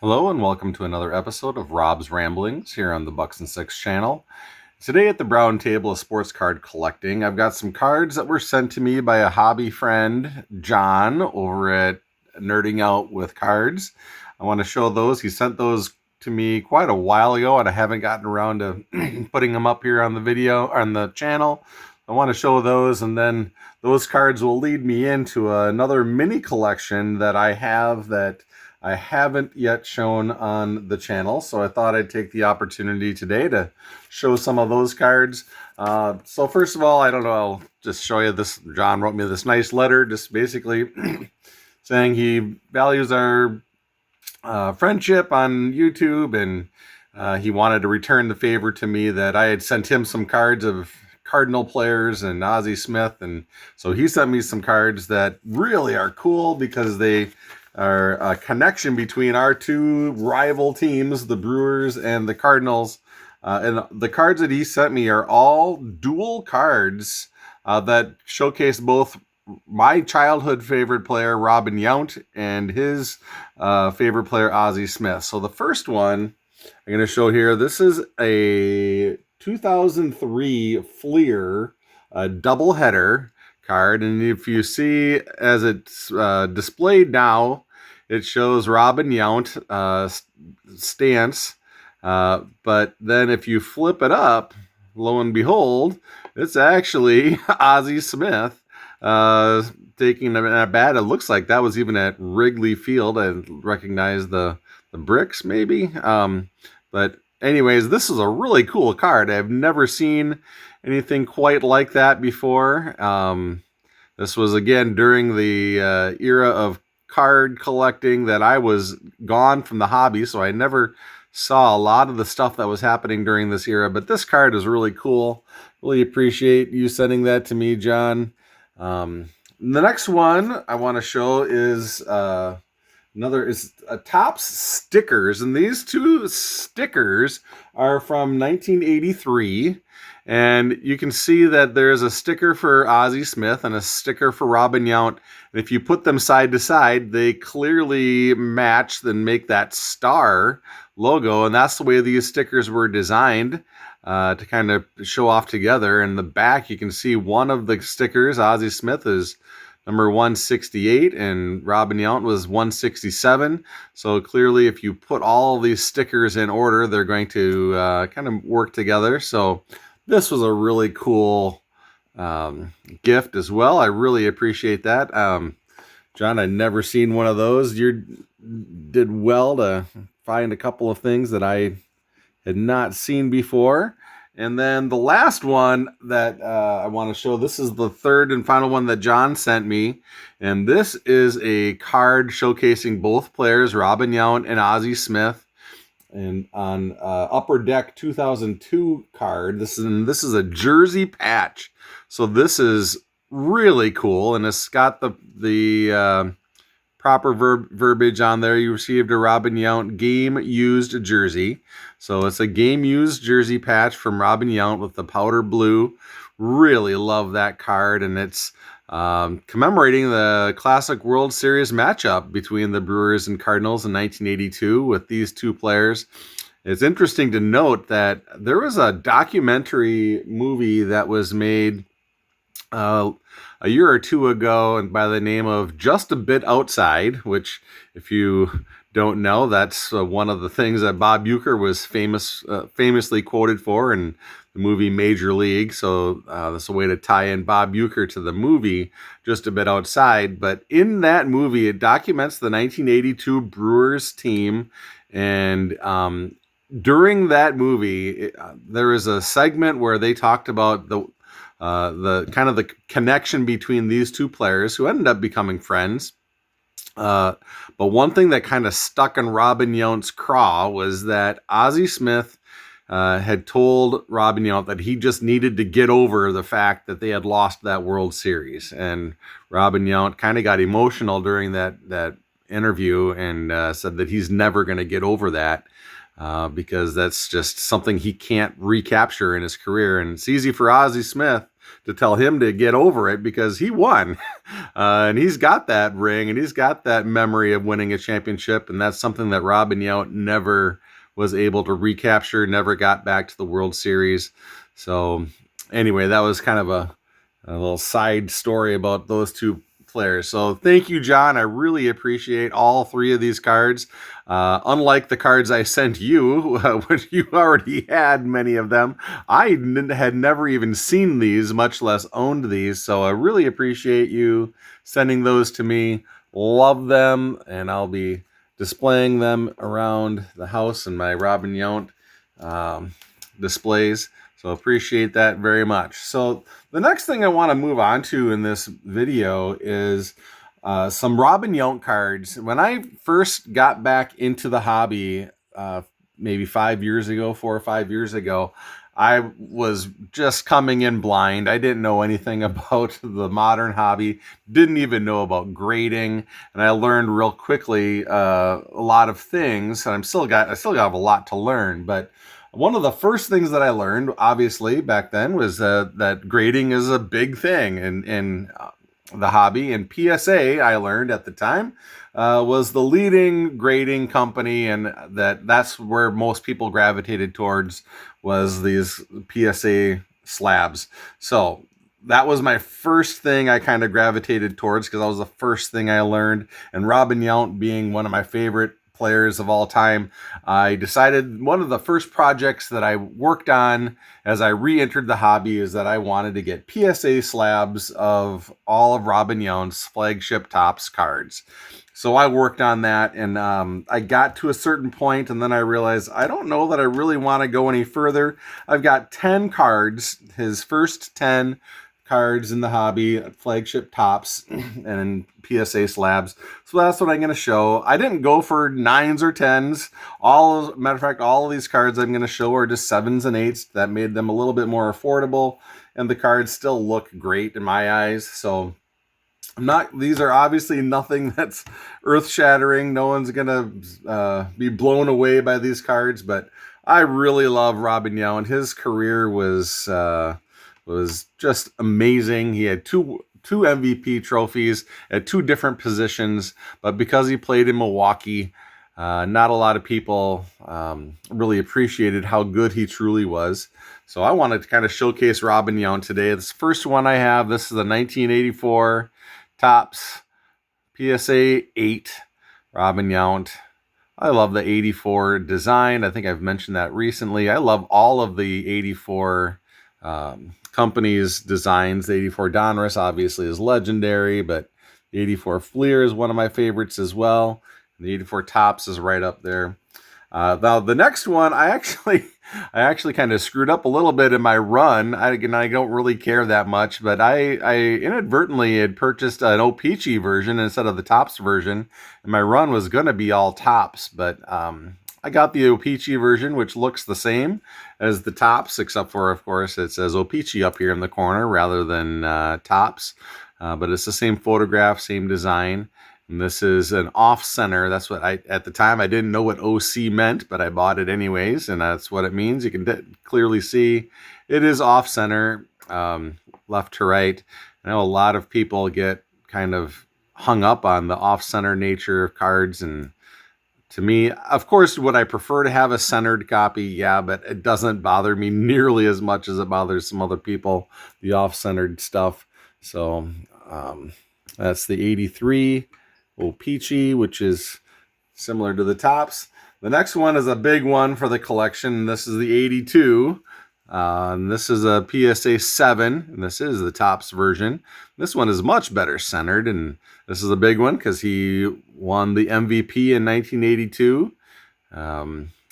Hello and welcome to another episode of Rob's Ramblings here on the Bucks and Six channel. Today at the Brown Table of Sports Card Collecting, I've got some cards that were sent to me by a hobby friend, John, over at Nerding Out with Cards. I want to show those. He sent those to me quite a while ago and I haven't gotten around to putting them up here on the video, on the channel. I want to show those, and then those cards will lead me into another mini collection that I have that I haven't yet shown on the channel, so I thought I'd take the opportunity today to show some of those cards. So first of all, I don't know, I'll just show you this. John wrote me this nice letter, just basically saying he values our friendship on YouTube, and he wanted to return the favor to me that I had sent him some cards of Cardinal players and Ozzie Smith, and so he sent me some cards that really are cool because they are a connection between our two rival teams, the Brewers and the Cardinals. And the cards that he sent me are all dual cards that showcase both my childhood favorite player, Robin Yount, and his favorite player, Ozzie Smith. So the first one I'm going to show here, this is a 2003 Fleer doubleheader card, and if you see as it's displayed now, it shows Robin Yount stance, but then if you flip it up, lo and behold, it's actually Ozzie Smith taking a bat. It looks like that was even at Wrigley Field. I recognize the bricks maybe, but anyways, this is a really cool card. I've never seen anything quite like that before. This was, again, during the era of card collecting that I was gone from the hobby, so I never saw a lot of the stuff that was happening during this era. But this card is really cool. Really appreciate you sending that to me, John. The next one I want to show is Topps stickers, and these two stickers are from 1983, and you can see that there's a sticker for Ozzie Smith and a sticker for Robin Yount, and if you put them side to side, they clearly match and make that star logo, and that's the way these stickers were designed, to kind of show off together. In the back, you can see one of the stickers, Ozzie Smith, is number 168, and Robin Yount was 167. So clearly, if you put all these stickers in order, they're going to kind of work together. So this was a really cool gift as well. I really appreciate that. John, I'd never seen one of those. You did well to find a couple of things that I had not seen before. And then the last one that I want to show, this is the third and final one that John sent me. And this is a card showcasing both players, Robin Yount and Ozzie Smith. And on Upper Deck 2002 card, this is a jersey patch. So this is really cool. And it's got the proper verbiage on there. You received a Robin Yount game-used jersey. So it's a game-used jersey patch from Robin Yount with the powder blue. Really love that card, and it's commemorating the Classic World Series matchup between the Brewers and Cardinals in 1982 with these two players. It's interesting to note that there was a documentary movie that was made a year or two ago, and by the name of Just a Bit Outside, which, if you don't know, that's one of the things that Bob Uecker was famously quoted for in the movie Major League. So that's a way to tie in Bob Uecker to the movie Just a Bit Outside. But in that movie, it documents the 1982 Brewers team, and during that movie, there is a segment where they talked about the kind of the connection between these two players who ended up becoming friends. But one thing that kind of stuck in Robin Yount's craw was that Ozzie Smith had told Robin Yount that he just needed to get over the fact that they had lost that World Series. And Robin Yount kind of got emotional during that interview and said that he's never going to get over that. Because that's just something he can't recapture in his career. And it's easy for Ozzie Smith to tell him to get over it because he won. And he's got that ring and he's got that memory of winning a championship. And that's something that Robin Yount never was able to recapture, never got back to the World Series. So anyway, that was kind of a little side story about those two players. So thank you, John. I really appreciate all three of these cards. Unlike the cards I sent you, which you already had many of them, I had never even seen these, much less owned these. So I really appreciate you sending those to me. Love them, and I'll be displaying them around the house in my Robin Yount displays. So appreciate that very much. So the next thing I want to move on to in this video is some Robin Yount cards. When I first got back into the hobby, maybe 5 years ago, 4 or 5 years ago, I was just coming in blind. I didn't know anything about the modern hobby, didn't even know about grading, and I learned real quickly a lot of things. And I still got a lot to learn, but one of the first things that I learned, obviously, back then was that grading is a big thing in the hobby. And PSA, I learned at the time, was the leading grading company, and that's where most people gravitated towards, was these PSA slabs. So that was my first thing I kind of gravitated towards because that was the first thing I learned. And Robin Yount being one of my favorite players of all time, I decided one of the first projects that I worked on as I re-entered the hobby is that I wanted to get PSA slabs of all of Robin Yount's flagship Topps cards. So I worked on that, and I got to a certain point, and then I realized I don't know that I really want to go any further. I've got 10 cards, his first 10 cards in the hobby, flagship Topps and PSA slabs. So that's what I'm going to show. I didn't go for 9s or 10s. Matter of fact, all of these cards I'm going to show are just 7s and 8s. That made them a little bit more affordable, and the cards still look great in my eyes. So these are obviously nothing that's earth-shattering. No one's going to be blown away by these cards, but I really love Robin Yount. His career was just amazing. He had two MVP trophies at 2 different positions, but because he played in Milwaukee, not a lot of people really appreciated how good he truly was. So I wanted to kind of showcase Robin Yount today. This first one I have, this is the 1984 Topps PSA 8 Robin Yount. I love the 84 design. I think I've mentioned that recently. I love all of the 84 company's designs. The 84 Donruss obviously is legendary, but the 84 Fleer is one of my favorites as well. And the 84 Topps is right up there. Now the next one, I actually kind of screwed up a little bit in my run. I don't really care that much, but I inadvertently had purchased an O-Pee-Chee version instead of the Topps version, and my run was going to be all Topps, but I got the O-Pee-Chee version, which looks the same as the Topps, except for, of course, it says O-Pee-Chee up here in the corner rather than Topps. But it's the same photograph, same design. And this is an off-center. That's what at the time, I didn't know what OC meant, but I bought it anyways, and that's what it means. You can clearly see it is off-center, left to right. I know a lot of people get kind of hung up on the off-center nature of cards, and to me, of course, would I prefer to have a centered copy? Yeah, but it doesn't bother me nearly as much as it bothers some other people, the off-centered stuff. So that's the 83 O-Pee-Chee, which is similar to the Topps. The next one is a big one for the collection. This is the 82. And this is a PSA 7, and this is the Topps version. This one is much better centered, and this is a big one because he won the MVP in 1982.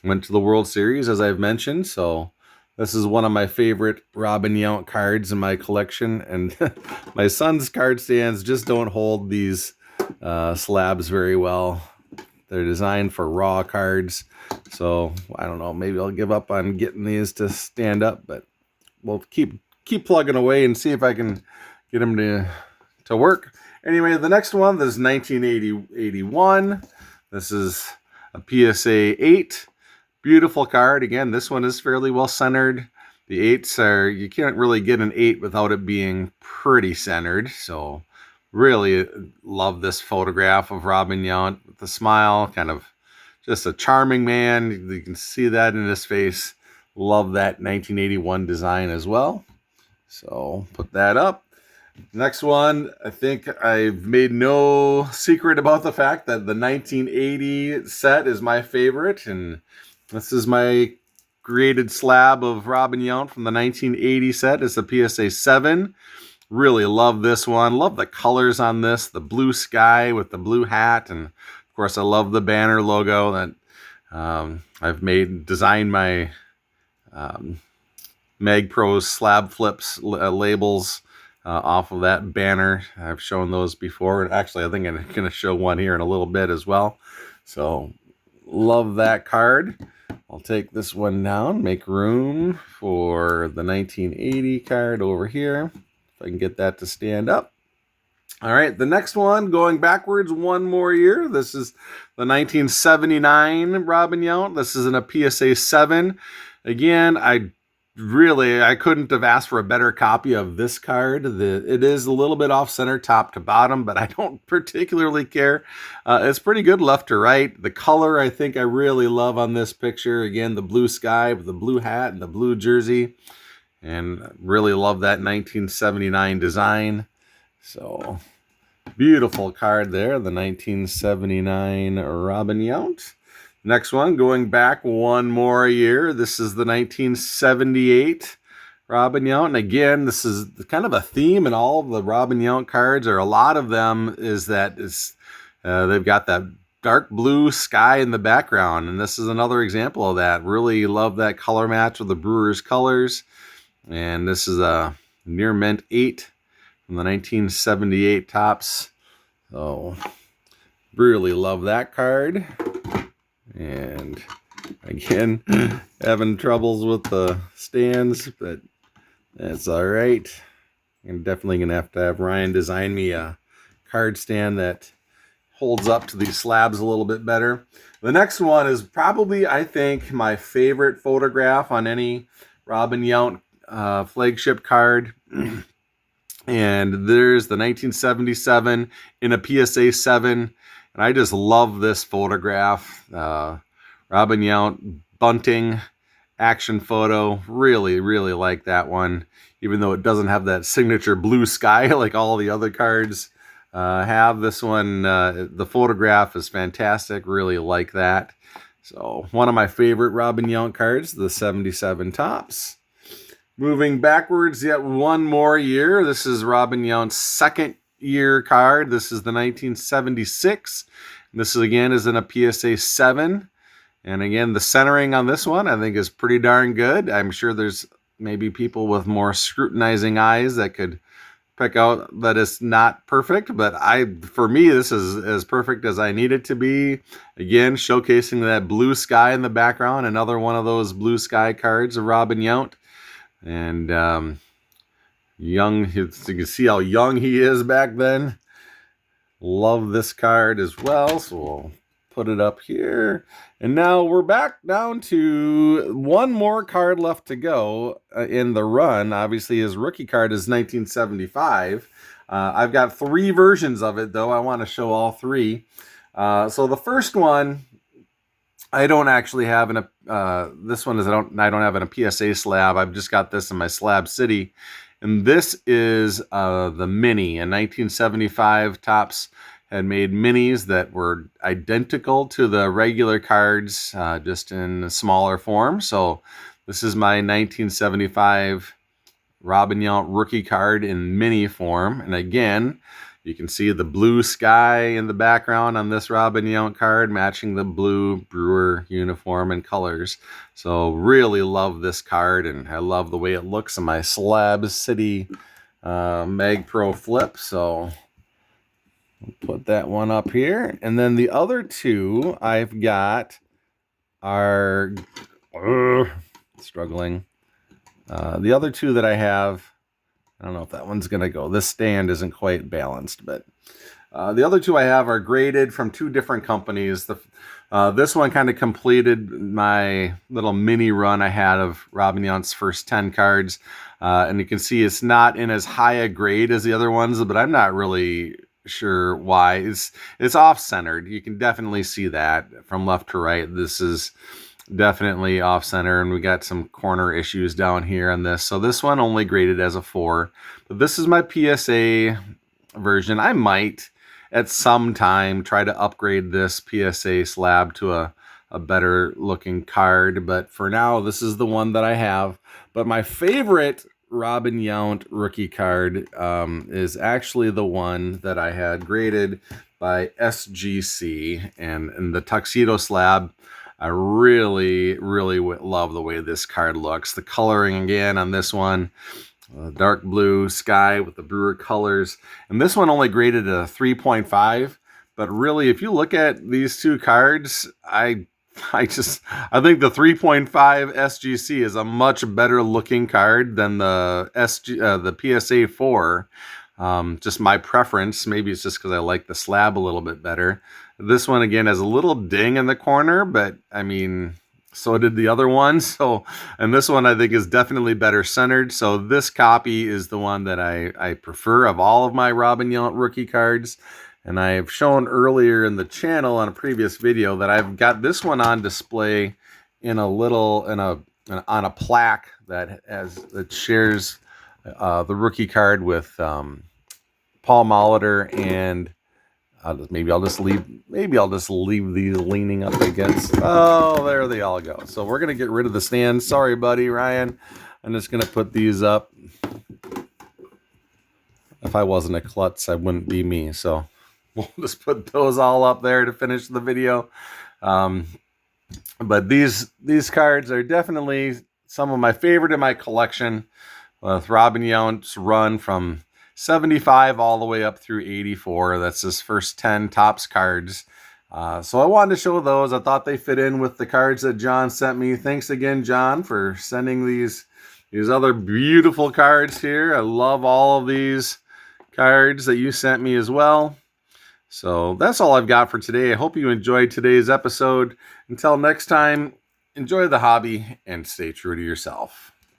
Went to the World Series, as I've mentioned, so this is one of my favorite Robin Yount cards in my collection, and my son's card stands just don't hold these slabs very well. They're designed for raw cards, so I don't know, maybe I'll give up on getting these to stand up, but we'll keep plugging away and see if I can get them to work. Anyway, the next one, this is 1981. This is a PSA 8. Beautiful card. Again, this one is fairly well centered. The 8s are, you can't really get an 8 without it being pretty centered. So really love this photograph of Robin Yount with the smile, kind of just a charming man. You can see that in his face. Love that 1981 design as well. So put that up. Next one, I think I've made no secret about the fact that the 1980 set is my favorite, and this is my graded slab of Robin Yount from the 1980 set. It's the PSA 7. Really love this one. Love the colors on this, the blue sky with the blue hat, and of course I love the banner logo that I've designed my Mag Pro slab flips labels off of that banner. I've shown those before, and actually I think I'm going to show one here in a little bit as well. So love that card. I'll take this one down, make room for the 1980 card over here, if I can get that to stand up. All right, the next one, going backwards one more year. This is the 1979 Robin Yount. This is in a PSA 7. Again, I couldn't have asked for a better copy of this card. It is a little bit off center top to bottom, but I don't particularly care. It's pretty good left to right. The color I think I really love on this picture. Again, the blue sky with the blue hat and the blue jersey. And really love that 1979 design. So beautiful card there, the 1979 Robin Yount. Next one, going back one more year. This is the 1978 Robin Yount. And again, this is kind of a theme in all of the Robin Yount cards, or a lot of them, is that they've got that dark blue sky in the background. And this is another example of that. Really love that color match with the Brewers colors. And this is a near mint 8 from the 1978 tops. So really love that card. And again, having troubles with the stands, but that's all right. I'm definitely going to have Ryan design me a card stand that holds up to these slabs a little bit better. The next one is probably, I think, my favorite photograph on any Robin Yount flagship card. And there's the 1977 in a PSA 7. And I just love this photograph. Robin Yount bunting action photo. Really, really like that one. Even though it doesn't have that signature blue sky like all the other cards have. This one, the photograph is fantastic. Really like that. So one of my favorite Robin Yount cards, the 77 tops. Moving backwards yet one more year. This is Robin Yount's second year card. This is the 1976. This again is in a PSA 7. And again, the centering on this one I think is pretty darn good. I'm sure there's maybe people with more scrutinizing eyes that could pick out that it's not perfect, but for me, this is as perfect as I need it to be. Again, showcasing that blue sky in the background, another one of those blue sky cards of Robin Yount. And young, you can see how young he is back then. Love this card as well, so we'll put it up here. And now we're back down to one more card left to go in the run. Obviously, his rookie card is 1975. I've got 3 versions of it, though. I want to show all 3. So the first one, I don't actually have in a. This one is I don't have in a PSA slab. I've just got this in my Slab City, and this is the mini. In 1975, Topps had made minis that were identical to the regular cards, just in a smaller form. So this is my 1975 Robin Yount rookie card in mini form, and again, you can see the blue sky in the background on this Robin Yount card, matching the blue Brewer uniform and colors. So really love this card, and I love the way it looks in my Slab City Mag Pro flip. So I'll put that one up here. And then the other 2 I've got are struggling. The other 2 that I have, I don't know if that one's going to go. This stand isn't quite balanced, but The other two I have are graded from two different companies. This one kind of completed my little mini run I had of Robin Yount's first 10 cards. And you can see it's not in as high a grade as the other ones, but I'm not really sure why. It's off-centered. You can definitely see that from left to right. This is definitely off-center, and we got some corner issues down here on this. So this one only graded as a 4. But this is my PSA version. I might at some time try to upgrade this PSA slab to a better looking card, but for now this is the one that I have. But my favorite Robin Yount rookie card is actually the one that I had graded by SGC, and the tuxedo slab. I really love the way this card looks. The coloring again on this one, dark blue sky with the Brewer colors. And this one only graded a 3.5. But really, if you look at these two cards, I think the 3.5 SGC is a much better looking card than the PSA 4. Just my preference. Maybe it's just because I like the slab a little bit better. This one again has a little ding in the corner, but I mean, so did the other one. And this one I think is definitely better centered. So this copy is the one that I prefer of all of my Robin Yount rookie cards. And I've shown earlier in the channel on a previous video that I've got this one on display in on a plaque that shares the rookie card with Paul Molitor, and maybe I'll just leave these leaning up against. Oh, there they all go. So we're gonna get rid of the stand. Sorry, buddy, Ryan. I'm just gonna put these up. If I wasn't a klutz, I wouldn't be me. So we'll just put those all up there to finish the video. But these cards are definitely some of my favorite in my collection, with Robin Yount's run from 75 all the way up through 84. That's his first 10 Topps cards. So I wanted to show those. I thought they fit in with the cards that John sent me. Thanks again, John, for sending these other beautiful cards here. I love all of these cards that you sent me as well. So that's all I've got for today. I hope you enjoyed today's episode. Until next time, enjoy the hobby and stay true to yourself.